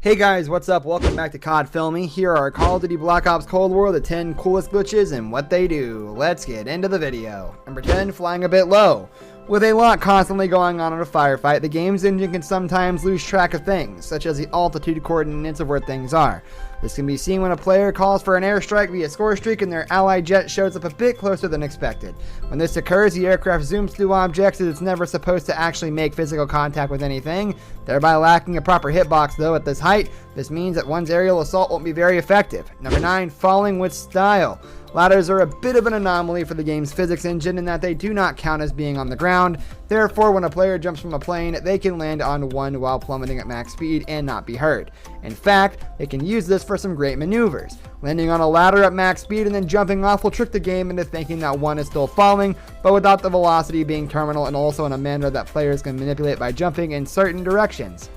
Hey guys, what's up? Welcome back to COD Filmy. Here are Call of Duty Black Ops Cold War, the 10 coolest glitches and what they do. Let's get into the video. Number 10, flying a bit low. With a lot constantly going on in a firefight, the game's engine can sometimes lose track of things, such as the altitude coordinates of where things are. This can be seen when a player calls for an airstrike via score streak and their allied jet shows up a bit closer than expected. When this occurs, the aircraft zooms through objects as it's never supposed to actually make physical contact with anything, thereby lacking a proper hitbox though at this height. This means that one's aerial assault won't be very effective. Number 9, falling with style. Ladders are a bit of an anomaly for the game's physics engine in that they do not count as being on the ground. Therefore, when a player jumps from a plane, they can land on one while plummeting at max speed and not be hurt. In fact, they can use this for some great maneuvers. Landing on a ladder at max speed and then jumping off will trick the game into thinking that one is still falling, but without the velocity being terminal and also in a manner that players can manipulate by jumping in certain directions.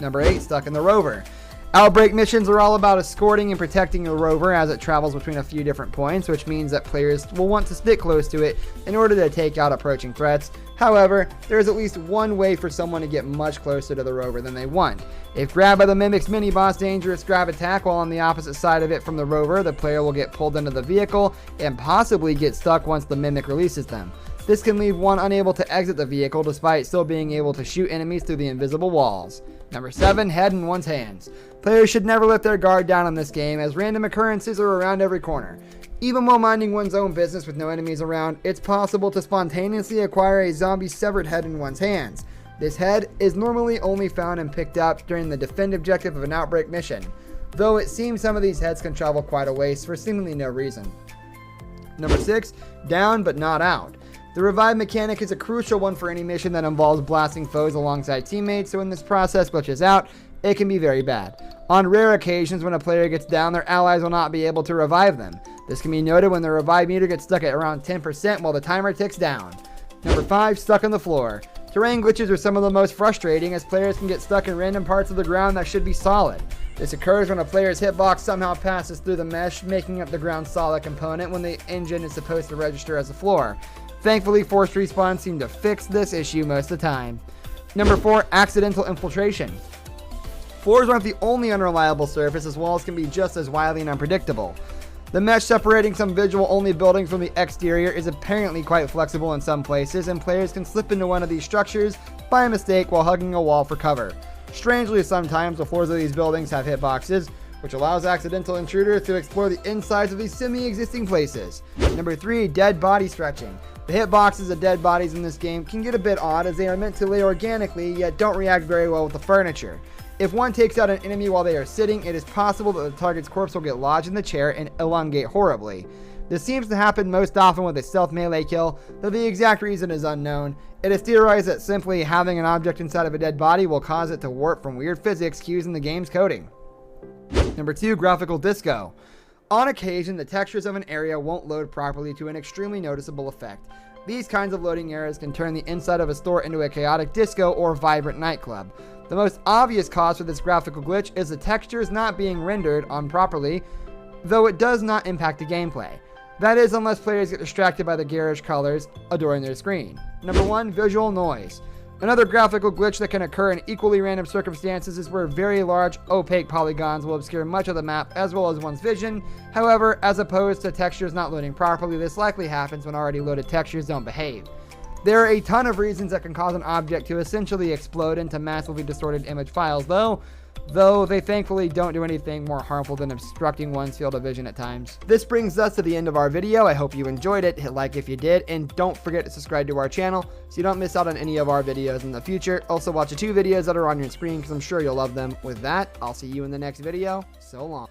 Number 8, stuck in the rover. Outbreak missions are all about escorting and protecting a rover as it travels between a few different points, which means that players will want to stick close to it in order to take out approaching threats. However, there is at least one way for someone to get much closer to the rover than they want. If grabbed by the Mimic's mini-boss dangerous grab attack while on the opposite side of it from the rover, the player will get pulled into the vehicle and possibly get stuck once the Mimic releases them. This can leave one unable to exit the vehicle despite still being able to shoot enemies through the invisible walls. Number 7, head in one's hands. Players should never let their guard down in this game as random occurrences are around every corner. Even while minding one's own business with no enemies around, it's possible to spontaneously acquire a zombie's severed head in one's hands. This head is normally only found and picked up during the defend objective of an outbreak mission, though it seems some of these heads can travel quite a ways for seemingly no reason. Number 6, down but not out. The revive mechanic is a crucial one for any mission that involves blasting foes alongside teammates, so when this process glitches out, it can be very bad. On rare occasions when a player gets down, their allies will not be able to revive them. This can be noted when the revive meter gets stuck at around 10% while the timer ticks down. Number 5, stuck on the floor. Terrain glitches are some of the most frustrating as players can get stuck in random parts of the ground that should be solid. This occurs when a player's hitbox somehow passes through the mesh, making up the ground's solid component when the engine is supposed to register as a floor. Thankfully, forced respawns seem to fix this issue most of the time. Number 4, accidental infiltration. Floors aren't the only unreliable surface, as walls can be just as wily and unpredictable. The mesh separating some visual-only buildings from the exterior is apparently quite flexible in some places, and players can slip into one of these structures by mistake while hugging a wall for cover. Strangely, sometimes the floors of these buildings have hitboxes, which allows accidental intruders to explore the insides of these semi-existing places. Number 3, dead body stretching. The hitboxes of dead bodies in this game can get a bit odd as they are meant to lay organically yet don't react very well with the furniture. If one takes out an enemy while they are sitting, it is possible that the target's corpse will get lodged in the chair and elongate horribly. This seems to happen most often with a stealth melee kill, though the exact reason is unknown. It is theorized that simply having an object inside of a dead body will cause it to warp from weird physics cues in the game's coding. Number 2, graphical disco. On occasion, the textures of an area won't load properly to an extremely noticeable effect. These kinds of loading errors can turn the inside of a store into a chaotic disco or vibrant nightclub. The most obvious cause for this graphical glitch is the textures not being rendered on properly, though it does not impact the gameplay. That is, unless players get distracted by the garish colors adorning their screen. Number 1, visual noise. Another graphical glitch that can occur in equally random circumstances is where very large, opaque polygons will obscure much of the map as well as one's vision. However, as opposed to textures not loading properly, this likely happens when already loaded textures don't behave. There are a ton of reasons that can cause an object to essentially explode into massively distorted image files, though they thankfully don't do anything more harmful than obstructing one's field of vision at times. This brings us to the end of our video. I hope you enjoyed it. Hit like if you did, and don't forget to subscribe to our channel so you don't miss out on any of our videos in the future. Also, watch the 2 videos that are on your screen because I'm sure you'll love them. With that, I'll see you in the next video. So long.